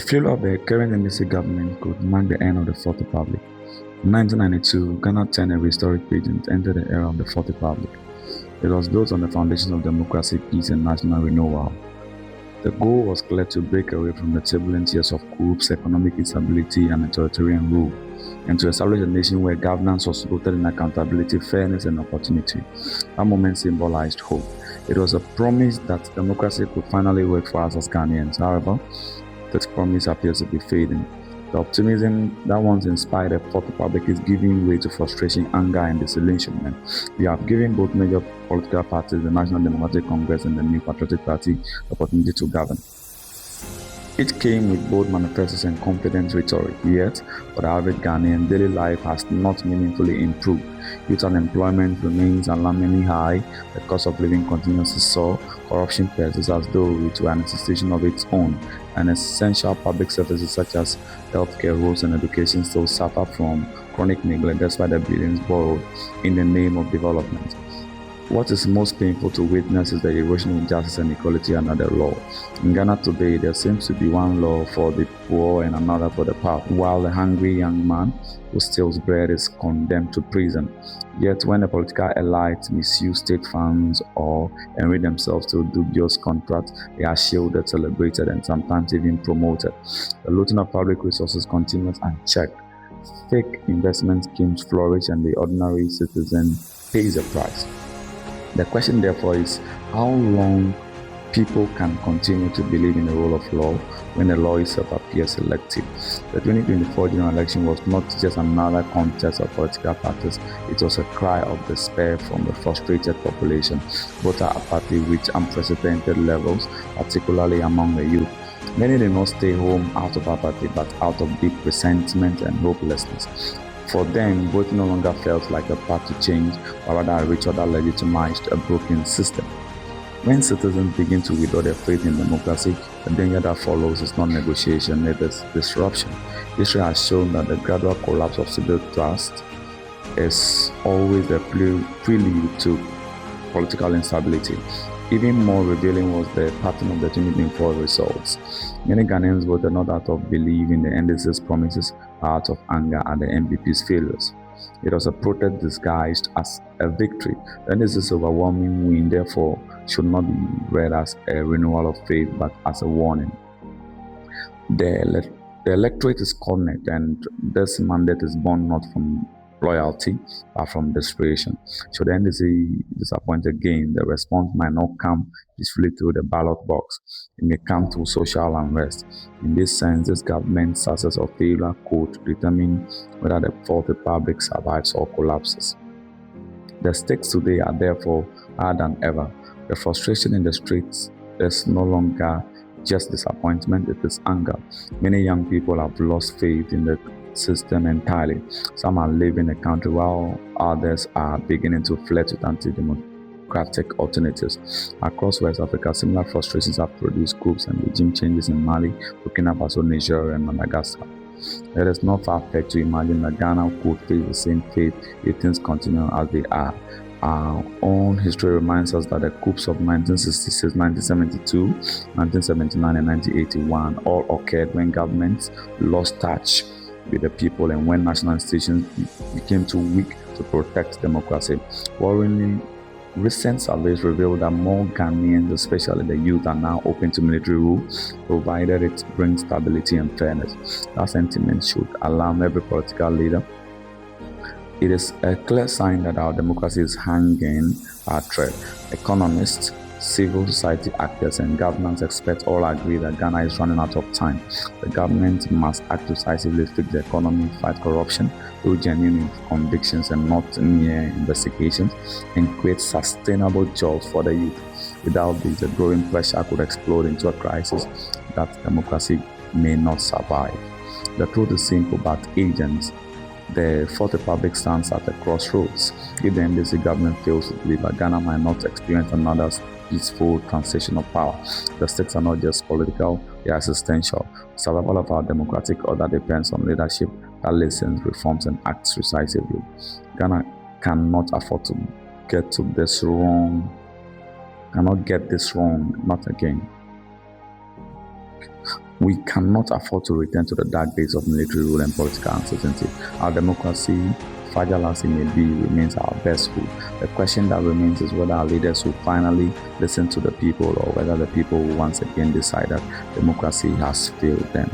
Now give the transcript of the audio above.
failure of the current NDC government could mark the end of the Fourth Republic. In 1992, Ghana turned a historic page and entered the era of the Fourth Republic. It was built on the foundation of democracy, peace, and national renewal. The goal was clear: to break away from the turbulent years of coups, economic instability, and authoritarian rule, and to establish a nation where governance was rooted in accountability, fairness, and opportunity. That moment symbolized hope. It was a promise that democracy could finally work for us as Ghanaians. However, this promise appears to be fading. The optimism that once inspired the Fourth Republic is giving way to frustration, anger, and disillusionment. We have given both major political parties, the National Democratic Congress and the New Patriotic Party, the opportunity to govern. It came with bold manifestos and confident rhetoric, yet for the average Ghanaian, daily life has not meaningfully improved. Youth unemployment remains alarmingly high, the cost of living continues to soar, corruption persists as though it were an institution of its own, and essential public services such as healthcare, roads, and education still suffer from chronic neglect despite the billions borrowed in the name of development. What is most painful to witness is the erosion of justice and equality under the law. In Ghana today, there seems to be one law for the poor and another for the powerful, while the hungry young man who steals bread is condemned to prison. Yet when the political elites misuse state funds or enrich themselves to dubious contracts, they are shielded, celebrated, and sometimes even promoted. The looting of public resources continues unchecked. Fake investment schemes flourish, and the ordinary citizen pays the price. The question, therefore, is how long people can continue to believe in the rule of law when the law itself appears selective. The 2024 general election was not just another contest of political parties, it was a cry of despair from the frustrated population. Voter apathy reached unprecedented levels, particularly among the youth. Many did not stay home out of apathy, but out of deep resentment and hopelessness. For them, voting no longer felt like a path to change, but rather a ritual that legitimized a broken system. When citizens begin to withdraw their faith in democracy, the danger that follows is not negotiation, it is disruption. History has shown that the gradual collapse of civil trust is always a prelude to political instability. Even more revealing was the pattern of the 2024 results. Many Ghanaians voted not out of belief in the NDC's promises, but out of anger at the NPP's failures. It was a protest disguised as a victory. The NDC's overwhelming win, therefore, should not be read as a renewal of faith, but as a warning. The electorate is cornered, and this mandate is born not from loyalty, but from desperation. Should the NDC disappoint again, the response might not come peacefully through the ballot box. It may come through social unrest. In this sense, this government's success or failure could determine whether the Fourth Republic survives or collapses. The stakes today are therefore higher than ever. The frustration in the streets is no longer just disappointment, it is anger. Many young people have lost faith in the system entirely. Some are leaving the country while others are beginning to flirt with anti-democratic alternatives. Across West Africa, similar frustrations have produced coups and regime changes in Mali, Burkina Faso, Niger, and Madagascar. It is not far-fetched to imagine that Ghana could face the same fate if things continue as they are. Our own history reminds us that the coups of 1966, 1972, 1979, and 1981 all occurred when governments lost touch with the people and when national institutions became too weak to protect democracy. Worryingly, recent surveys reveal that more Ghanaians, especially the youth, are now open to military rule, provided it brings stability and fairness. That sentiment should alarm every political leader. It is a clear sign that our democracy is hanging by a thread. Economists, civil society actors, and governance experts all agree that Ghana is running out of time. The government must act decisively, fix the economy, fight corruption through genuine convictions and not mere investigations, and create sustainable jobs for the youth. Without this, the growing pressure could explode into a crisis that democracy may not survive. The truth is simple but urgent. The Fourth Republic stands at a crossroads. If the NDC government fails to deliver, Ghana might not experience another peaceful transition of power. The stakes are not just political, they are existential. Survival of our democratic order depends on leadership that listens, reforms, and acts decisively. Ghana cannot afford to get this wrong, not again. We cannot afford to return to the dark days of military rule and political uncertainty. Our democracy, fragile as it may be, remains our best hope. The question that remains is whether our leaders will finally listen to the people, or whether the people will once again decide that democracy has failed them.